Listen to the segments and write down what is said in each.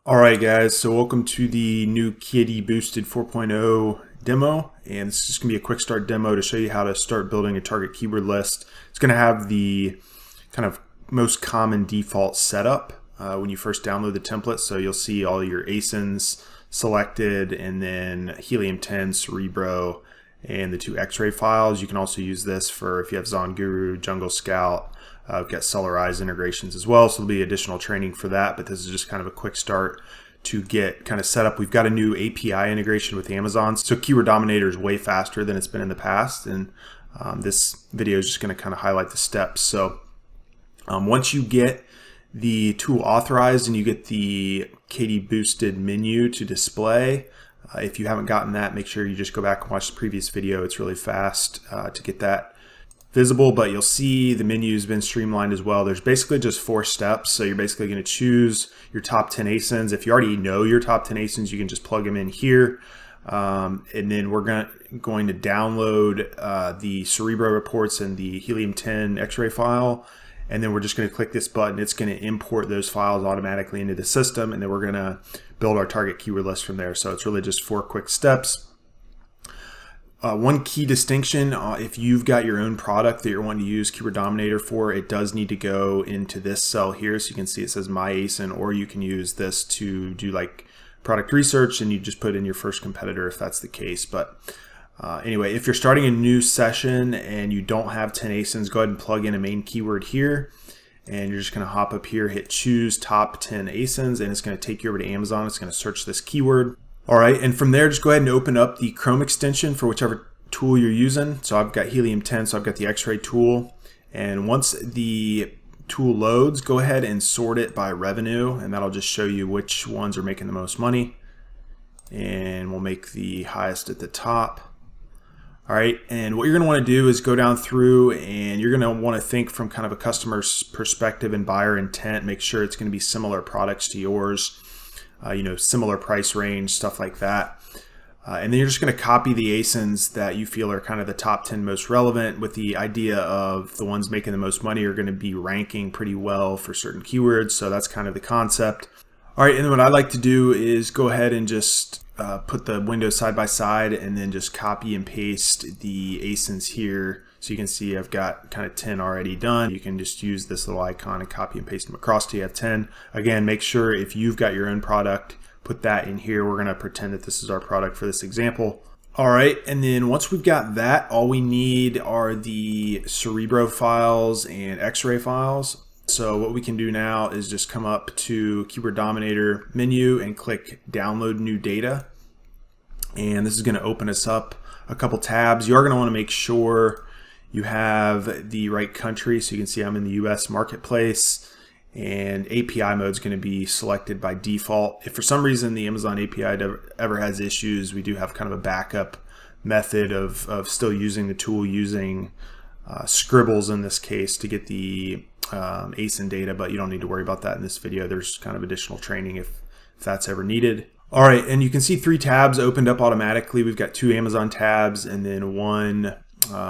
All right, guys, so welcome to the new KD Boosted 4.0 demo, and this is just going to be a quick start demo to show you how to start building a target keyword list. It's going to have the kind of most common default setup when you first download the template, so you'll see all your ASINs selected, and then Helium 10, Cerebro, and the two X-ray files. You can also use this for if you have ZonGuru, Jungle Scout. We've got Sellerize integrations as well, so there'll be additional training for that, but this is just kind of a quick start to get kind of set up. We've got a new API integration with Amazon, so Keyword Dominator is way faster than it's been in the past, and this video is just going to kind of highlight the steps. So once you get the tool authorized and you get the KD Boosted menu to display, if you haven't gotten that, make sure you just go back and watch the previous video. It's really fast to get that visible, but you'll see the menu's been streamlined as well. There's basically just 4 steps. So you're basically going to choose your top 10 ASINs. If you already know your top 10 ASINs, you can just plug them in here. And then we're going to download the Cerebro reports and the Helium 10 X-ray file. And then we're just going to click this button. It's going to import those files automatically into the system. And then we're going to build our target keyword list from there. So it's really just 4 quick steps. One key distinction, if you've got your own product that you're wanting to use Keyword Dominator for, it does need to go into this cell here. So you can see it says My ASIN, or you can use this to do like product research and you just put in your first competitor if that's the case. But anyway, if you're starting a new session and you don't have 10 ASINs, go ahead and plug in a main keyword here. And you're just going to hop up here, hit choose top 10 ASINs, and it's going to take you over to Amazon. It's going to search this keyword. All right, and from there, just go ahead and open up the Chrome extension for whichever tool you're using. So I've got Helium 10, so I've got the X-ray tool. And once the tool loads, go ahead and sort it by revenue, and that'll just show you which ones are making the most money. And we'll make the highest at the top. All right, and what you're gonna wanna do is go down through and you're gonna wanna think from kind of a customer's perspective and buyer intent, make sure it's gonna be similar products to yours. Similar price range, stuff like that. And then you're just going to copy the ASINs that you feel are kind of the top 10 most relevant, with the idea of the ones making the most money are going to be ranking pretty well for certain keywords. So that's kind of the concept. All right, and then what I like to do is go ahead and just put the windows side by side and then just copy and paste the ASINs here. So you can see I've got kind of 10 already done. You can just use this little icon and copy and paste them across till you have 10. Again, make sure if you've got your own product, put that in here. We're gonna pretend that this is our product for this example. All right, and then once we've got that, all we need are the Cerebro files and X-ray files. So what we can do now is just come up to Keyword Dominator menu and click Download New Data. And this is gonna open us up a couple tabs. You are gonna wanna make sure you have the right country. So you can see I'm in the US marketplace, and API mode is going to be selected by default. If for some reason the Amazon API ever has issues, we do have kind of a backup method of still using the tool, using scribbles in this case to get the ASIN data, but you don't need to worry about that in this video. There's kind of additional training if that's ever needed. All right, and you can see 3 tabs opened up automatically. We've got 2 Amazon tabs and then 1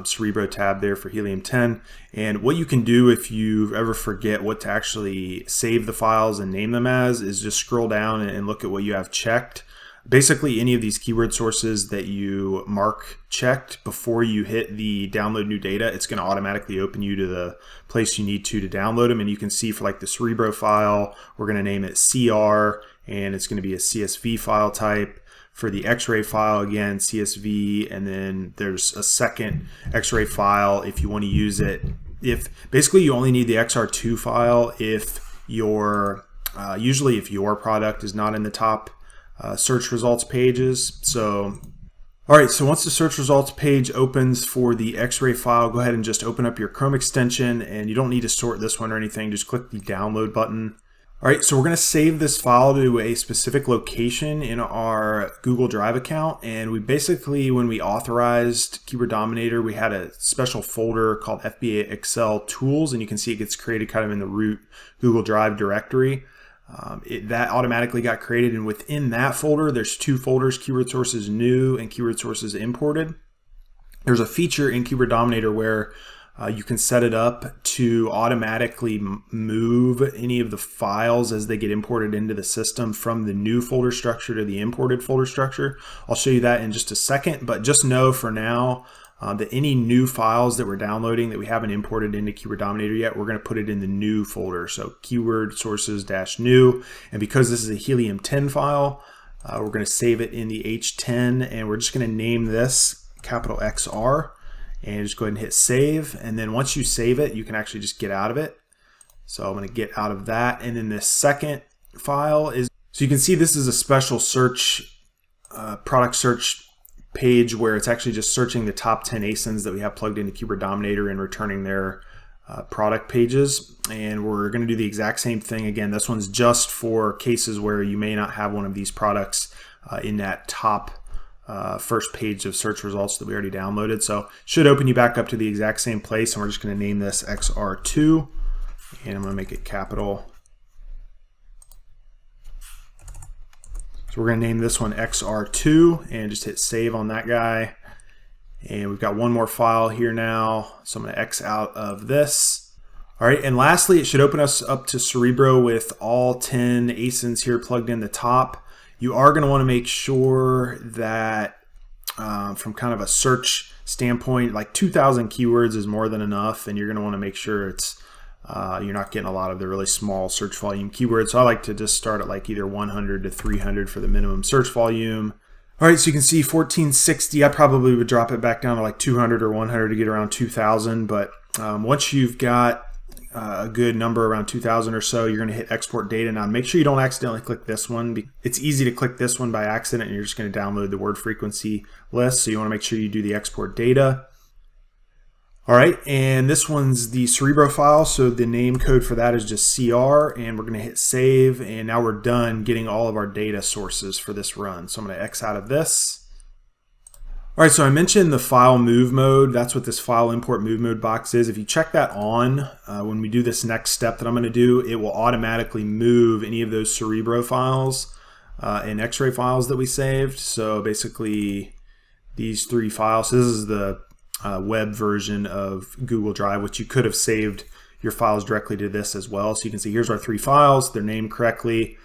Cerebro tab there for Helium 10. And what you can do if you ever forget what to actually save the files and name them as is just scroll down and look at what you have checked. Basically, any of these keyword sources that you mark checked before you hit the download new data, it's going to automatically open you to the place you need to download them. And you can see for like the Cerebro file, we're going to name it CR, and it's going to be a CSV file type. For the X-ray file, again, CSV, and then there's a second X-ray file if you want to use it. If basically you only need the XR2 file if your usually if your product is not in the top search results pages. So all right, so once the search results page opens for the X-ray file, go ahead and just open up your Chrome extension, and you don't need to sort this one or anything. Just click the download button. All right, so we're going to save this file to a specific location in our Google Drive account. And we basically, when we authorized Keyword Dominator, we had a special folder called FBA Excel Tools, and you can see it gets created kind of in the root Google Drive directory. That automatically got created, and within that folder, there's 2 folders, Keyword Sources New and Keyword Sources Imported. There's a feature in Keyword Dominator where You can set it up to automatically move any of the files as they get imported into the system from the new folder structure to the imported folder structure. I'll show you that in just a second, but just know for now that any new files that we're downloading that we haven't imported into Keyword Dominator yet, we're going to put it in the new folder. So keyword sources -new. And because this is a Helium 10 file, we're going to save it in the H10, and we're just going to name this capital XR. And just go ahead and hit save, and then once you save it, you can actually just get out of it. So I'm going to get out of that, and then this second file is, so you can see this is a special search, product search page where it's actually just searching the top 10 ASINs that we have plugged into Keyword Dominator and returning their product pages. And we're going to do the exact same thing again. This one's just for cases where you may not have one of these products in that top first page of search results that we already downloaded. So should open you back up to the exact same place, and we're just going to name this XR2, and I'm going to make it capital. So we're going to name this one XR2 and just hit save on that guy. And we've got one more file here now, so I'm going to X out of this. All right, and lastly, it should open us up to Cerebro with all 10 ASINs here plugged in the top. You are going to want to make sure that from kind of a search standpoint, like 2,000 keywords is more than enough, and you're going to want to make sure it's you're not getting a lot of the really small search volume keywords. So I like to just start at like either 100 to 300 for the minimum search volume. All right, so you can see 1460. I probably would drop it back down to like 200 or 100 to get around 2,000. But once you've got a good number around 2,000 or so, you're going to hit export data. Now make sure you don't accidentally click this one. It's easy to click this one by accident, and you're just going to download the word frequency list. So you want to make sure you do the export data. All right, and this one's the Cerebro file, so the name code for that is just CR, and we're going to hit save, and now we're done getting all of our data sources for this run. So I'm going to X out of this. All right, so I mentioned the file move mode. That's what this file import move mode box is. If you check that on, when we do this next step that I'm going to do, it will automatically move any of those Cerebro files and X-ray files that we saved. So basically these 3 files. So this is the web version of Google Drive, which you could have saved your files directly to this as well. So you can see here's our 3 files. They're named correctly.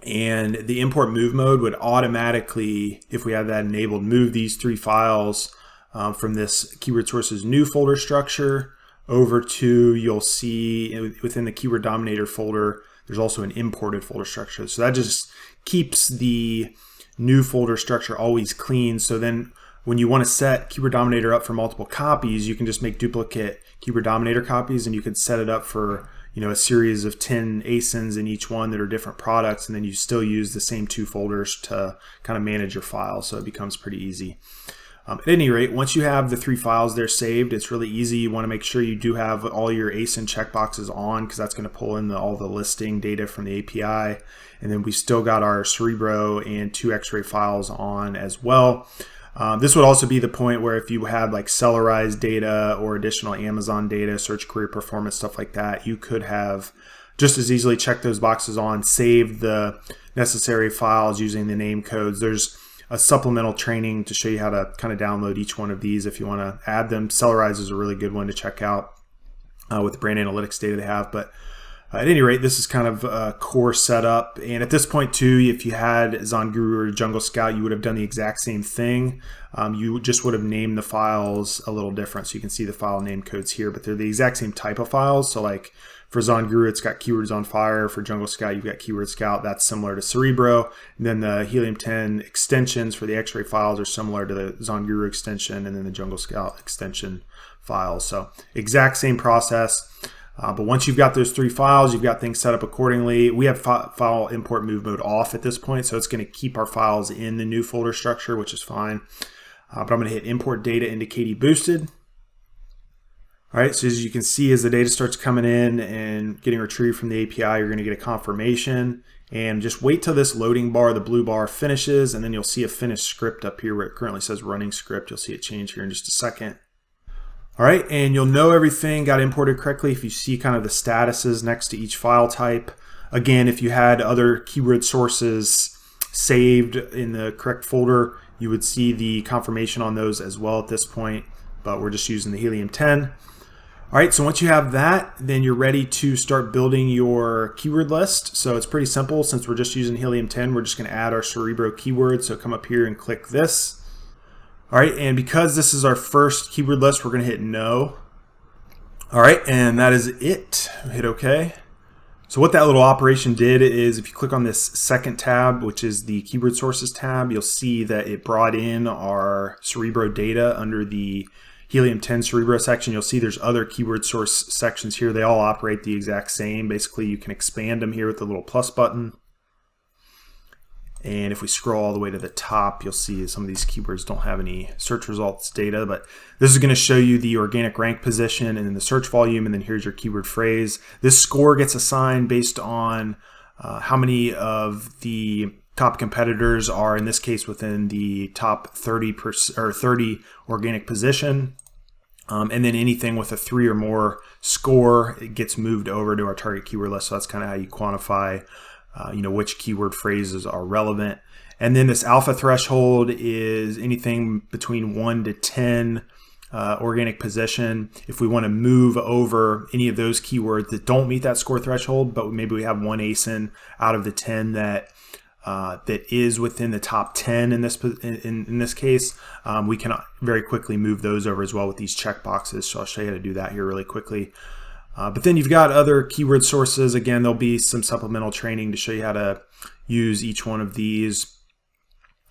And the import move mode would automatically, if we have that enabled, move these 3 files from this keyword sources new folder structure over to, you'll see within the Keyword Dominator folder, there's also an imported folder structure. So that just keeps the new folder structure always clean. So then when you want to set Keyword Dominator up for multiple copies, you can just make duplicate Keyword Dominator copies, and you can set it up for a series of 10 ASINs in each one that are different products, and then you still use the same 2 folders to kind of manage your files, so it becomes pretty easy. At any rate, once you have the 3 files there saved, it's really easy. You want to make sure you do have all your ASIN checkboxes on, because that's going to pull in all the listing data from the API, and then we still got our Cerebro and 2 X-ray files on as well. This would also be the point where if you had like Sellerized data or additional Amazon data, search query performance, stuff like that, you could have just as easily checked those boxes on, saved the necessary files using the name codes. There's a supplemental training to show you how to kind of download each one of these if you want to add them. Sellerized is a really good one to check out with the brand analytics data they have. But at any rate, this is kind of a core setup. And at this point too, if you had ZonGuru or Jungle Scout, you would have done the exact same thing. You just would have named the files a little different. So you can see the file name codes here, but they're the exact same type of files. So like for ZonGuru, it's got Keywords on Fire. For Jungle Scout, you've got Keyword Scout. That's similar to Cerebro. And then the Helium 10 extensions for the X-ray files are similar to the ZonGuru extension, and then the Jungle Scout extension files. So exact same process. But once you've got those 3 files, you've got things set up accordingly. We have file import move mode off at this point, so it's going to keep our files in the new folder structure, which is fine. But I'm going to hit import data into KD Boosted. All right, so as you can see, as the data starts coming in and getting retrieved from the API, you're going to get a confirmation. And just wait till this loading bar, the blue bar, finishes, and then you'll see a finished script up here where it currently says running script. You'll see it change here in just a second. All right, and you'll know everything got imported correctly if you see kind of the statuses next to each file type. Again, if you had other keyword sources saved in the correct folder, you would see the confirmation on those as well at this point. but we're just using the helium-10. All right, so once you have that, then you're ready to start building your keyword list. So it's pretty simple. Since we're just using helium-10, we're just going to add our Cerebro keyword. So come up here and click this. All right, and because this is our first keyword list, we're going to hit no. All right, and that is it. Hit OK. So what that little operation did is if you click on this second tab, which is the keyword sources tab, you'll see that it brought in our Cerebro data under the helium-10 Cerebro section. You'll see there's other keyword source sections here. They all operate the exact same. Basically, you can expand them here with the little plus button. And if we scroll all the way to the top, you'll see some of these keywords don't have any search results data, but this is going to show you the organic rank position and then the search volume, and then here's your keyword phrase. This score gets assigned based on how many of the top competitors are, in this case, within the top 30% or 30 organic position. And then anything with a 3 or more score, it gets moved over to our target keyword list. So that's kind of how you quantify which keyword phrases are relevant. And then this alpha threshold is anything between 1 to 10 organic position. If we want to move over any of those keywords that don't meet that score threshold, but maybe we have one ASIN out of the 10 that is within the top 10 in this case, we can very quickly move those over as well with these checkboxes. So I'll show you how to do that here really quickly. But then you've got other keyword sources. Again, there'll be some supplemental training to show you how to use each one of these,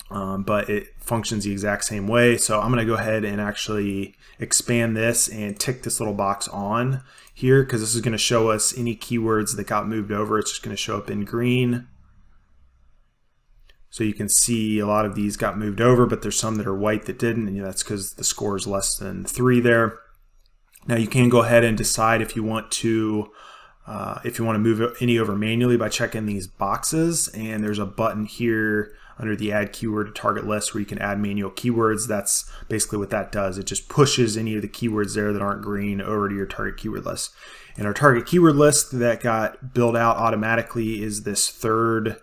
but it functions the exact same way. So I'm going to go ahead and actually expand this and tick this little box on here, because this is going to show us any keywords that got moved over. It's just going to show up in green. So you can see a lot of these got moved over, but there's some that are white that didn't, and that's because the score is less than 3 there. Now you can go ahead and decide if you want to move any over manually by checking these boxes, and there's a button here under the Add Keyword to Target List where you can add manual keywords. That's basically what that does. It just pushes any of the keywords there that aren't green over to your target keyword list. And our target keyword list that got built out automatically is this third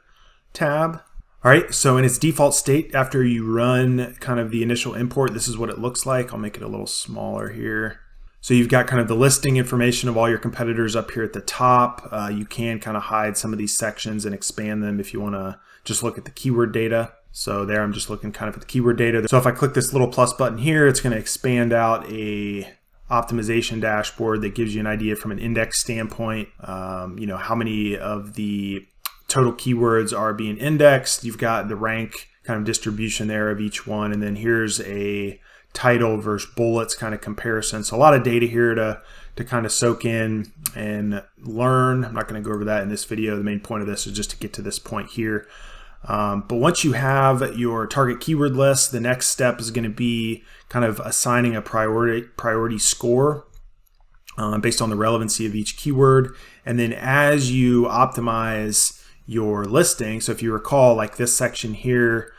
tab. All right, so in its default state, after you run kind of the initial import, this is what it looks like. I'll make it a little smaller here. So you've got kind of the listing information of all your competitors up here at the top. You can kind of hide some of these sections and expand them if you want to just look at the keyword data. So there I'm just looking kind of at the keyword data. So if I click this little plus button here, it's going to expand out a optimization dashboard that gives you an idea from an index standpoint, how many of the total keywords are being indexed. You've got the rank kind of distribution there of each one, and then here's a title versus bullets kind of comparison. So a lot of data here to kind of soak in and learn. I'm not going to go over that in this video. The main point of this is just to get to this point here. But once you have your target keyword list, the next step is going to be kind of assigning a priority score based on the relevancy of each keyword. And then as you optimize your listing, so if you recall, like this section here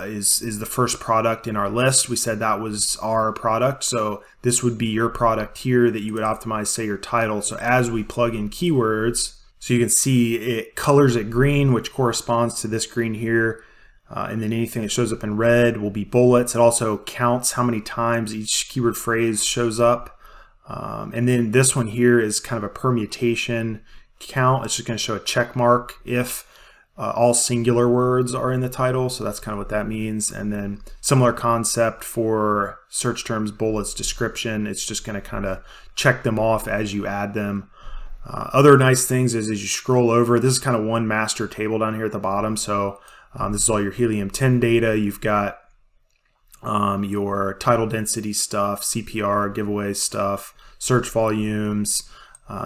is the first product in our list. We said that was our product, so this would be your product here that you would optimize, say, your title. So as we plug in keywords, so you can see it colors it green, which corresponds to this green here, and then anything that shows up in red will be bullets. It also counts how many times each keyword phrase shows up, and then this one here is kind of a permutation count. It's just going to show a check mark if all singular words are in the title, so that's kind of what that means. And then similar concept for search terms, bullets, description. It's just going to kind of check them off as you add them. Other nice things is as you scroll over, this is kind of one master table down here at the bottom. So this is all your helium-10 data. You've got your title density stuff, CPR, giveaway stuff, search volumes.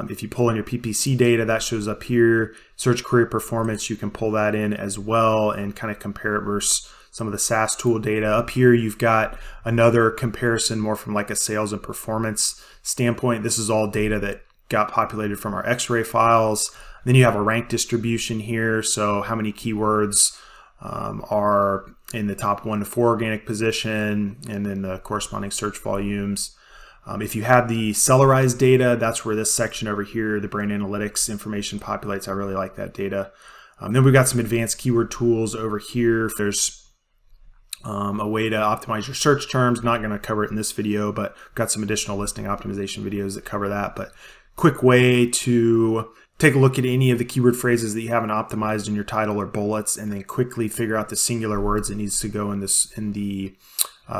If you pull in your PPC data, that shows up here. Search query performance, you can pull that in as well and kind of compare it versus some of the SaaS tool data. Up here, you've got another comparison more from like a sales and performance standpoint. This is all data that got populated from our X-ray files. Then you have a rank distribution here. So how many keywords are in the top 1 to 4 organic position, and then the corresponding search volumes. If you have the sellerized data, that's where this section over here, the brand analytics information populates. I really like that data. Then we've got some advanced keyword tools over here. There's a way to optimize your search terms. Not going to cover it in this video, but got some additional listing optimization videos that cover that. But quick way to take a look at any of the keyword phrases that you haven't optimized in your title or bullets, and then quickly figure out the singular words that needs to go in the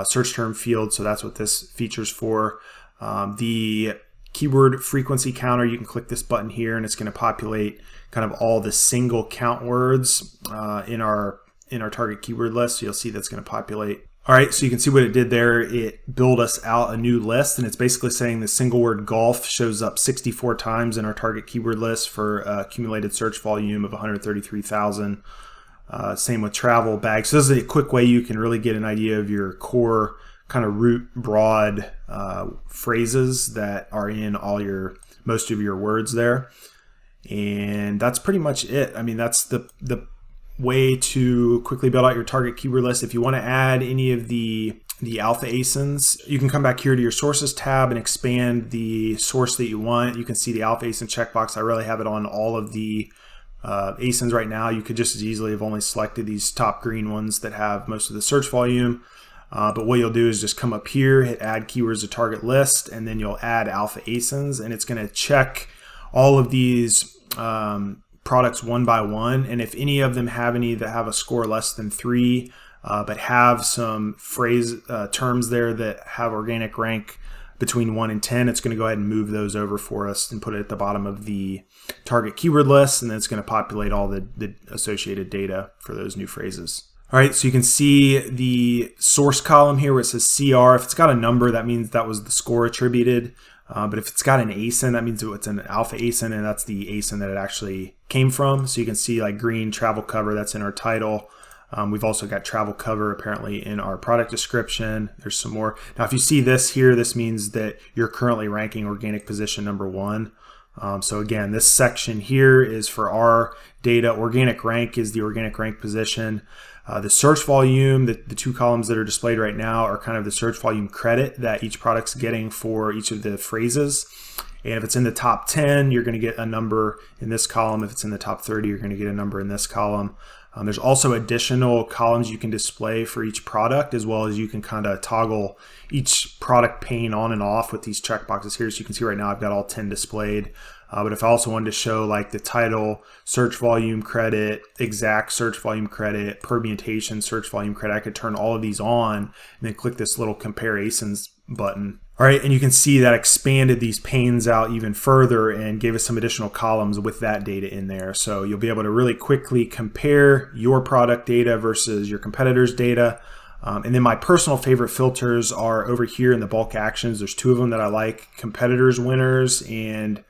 search term field. So that's what this feature's for. The keyword frequency counter, you can click this button here and it's going to populate kind of all the single count words in our target keyword list. So you'll see that's going to populate. All right, so you can see what it did there. It built us out a new list, and it's basically saying the single word golf shows up 64 times in our target keyword list for accumulated search volume of 133,000. Same with travel bag. So this is a quick way you can really get an idea of your core kind of root broad phrases that are in most of your words there. And that's pretty much it. I mean, that's the way to quickly build out your target keyword list. If you want to add any of the alpha ASINs, you can come back here to your sources tab and expand the source that you want. You can see the alpha ASIN checkbox. I really have it on all of the ASINs right now. You could just as easily have only selected these top green ones that have most of the search volume. But what you'll do is just come up here, hit add keywords to target list, and then you'll add alpha ASINs, and it's going to check all of these products one by one. And if any of them have any that have a score less than 3, but have some phrase terms there that have organic rank between 1 and 10, it's going to go ahead and move those over for us and put it at the bottom of the target keyword list, and then it's going to populate all the associated data for those new phrases. All right, so you can see the source column here where it says CR. If it's got a number, that means that was the score attributed. But if it's got an ASIN, that means it's an alpha ASIN, and that's the ASIN that it actually came from. So you can see like green travel cover, that's in our title. We've also got travel cover apparently in our product description. There's some more. Now, if you see this here, this means that you're currently ranking organic position number 1. So again, this section here is for our data. Organic rank is the organic rank position. The search volume, the 2 columns that are displayed right now are kind of the search volume credit that each product's getting for each of the phrases. And if it's in the top 10, you're going to get a number in this column. If it's in the top 30, you're going to get a number in this column. There's also additional columns you can display for each product, as well as you can kind of toggle each product pane on and off with these checkboxes here. So you can see right now I've got all 10 displayed. But if I also wanted to show like the title, search volume credit, exact search volume credit, permutation search volume credit, I could turn all of these on and then click this little compare ASINs button. All right, and you can see that expanded these panes out even further and gave us some additional columns with that data in there. So you'll be able to really quickly compare your product data versus your competitors' data. And then my personal favorite filters are over here in the bulk actions. There's 2 of them that I like: competitors, winners, and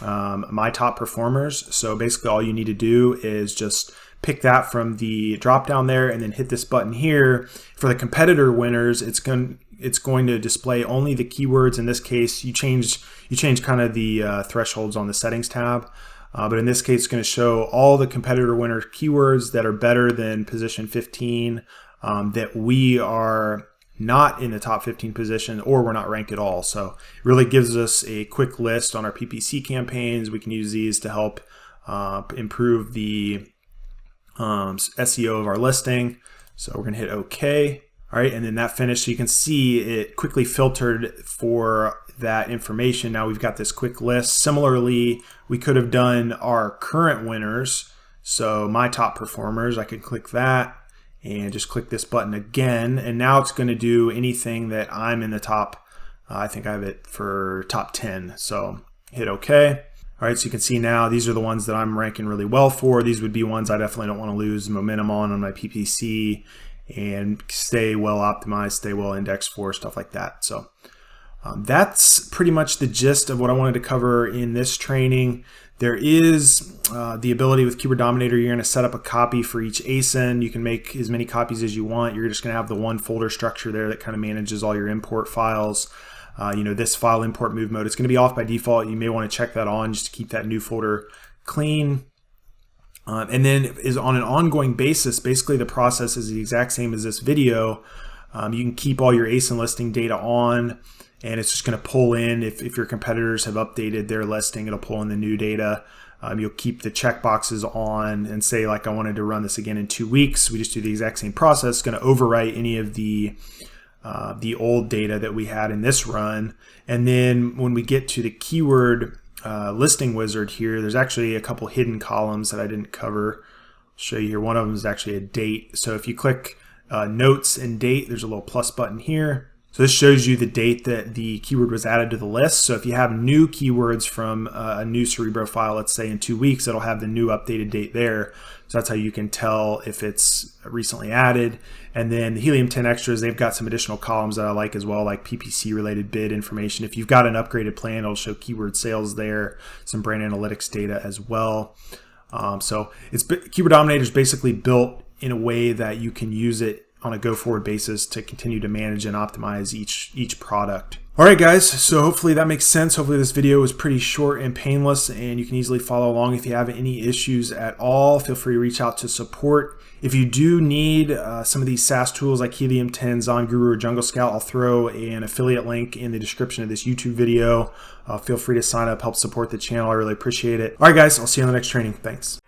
my top performers. So basically all you need to do is just pick that from the drop down there and then hit this button here. For the competitor winners, it's going to display only the keywords. In this case, you change kind of the thresholds on the settings tab. But in this case, it's going to show all the competitor winner keywords that are better than position 15, that we are not in the top 15 position, or we're not ranked at all. So it really gives us a quick list on our PPC campaigns. We can use these to help improve the SEO of our listing. So we're going to hit OK. All right, and then that finished. So you can see it quickly filtered for that information. Now we've got this quick list. Similarly, we could have done our current winners. So my top performers, I could click that and just click this button again, and now it's going to do anything that I'm in the top. I think I have it for top 10, so hit OK. All right, so you can see now these are the ones that I'm ranking really well for. These would be ones I definitely don't want to lose momentum on my PPC, and stay well optimized, stay well indexed for, stuff like that. So that's pretty much the gist of what I wanted to cover in this training. There is the ability with Keyword Dominator, you're going to set up a copy for each ASIN. You can make as many copies as you want. You're just going to have the one folder structure there that kind of manages all your import files. This file import move mode, it's going to be off by default. You may want to check that on just to keep that new folder clean. And then is on an ongoing basis, basically the process is the exact same as this video. You can keep all your ASIN listing data on, and it's just going to pull in if your competitors have updated their listing, it'll pull in the new data. You'll keep the checkboxes on and say, like, I wanted to run this again in 2 weeks. We just do the exact same process. It's going to overwrite any of the old data that we had in this run. And then when we get to the keyword listing wizard here, there's actually a couple hidden columns that I didn't cover. I'll show you here. One of them is actually a date. So if you click notes and date, there's a little plus button here. So this shows you the date that the keyword was added to the list. So if you have new keywords from a new Cerebro file, let's say in 2 weeks, it'll have the new updated date there. So that's how you can tell if it's recently added. And then the Helium 10 Extras, they've got some additional columns that I like as well, like PPC related bid information. If you've got an upgraded plan, it'll show keyword sales there, some brand analytics data as well. So Keyword Dominator is basically built in a way that you can use it on a go-forward basis to continue to manage and optimize each product. All right, guys, so hopefully that makes sense. Hopefully this video was pretty short and painless, and you can easily follow along. If you have any issues at all, feel free to reach out to support. If you do need some of these SaaS tools like Helium 10, ZonGuru, or Jungle Scout, I'll throw an affiliate link in the description of this YouTube video. Feel free to sign up, help support the channel. I really appreciate it. All right, guys, I'll see you on the next training. Thanks.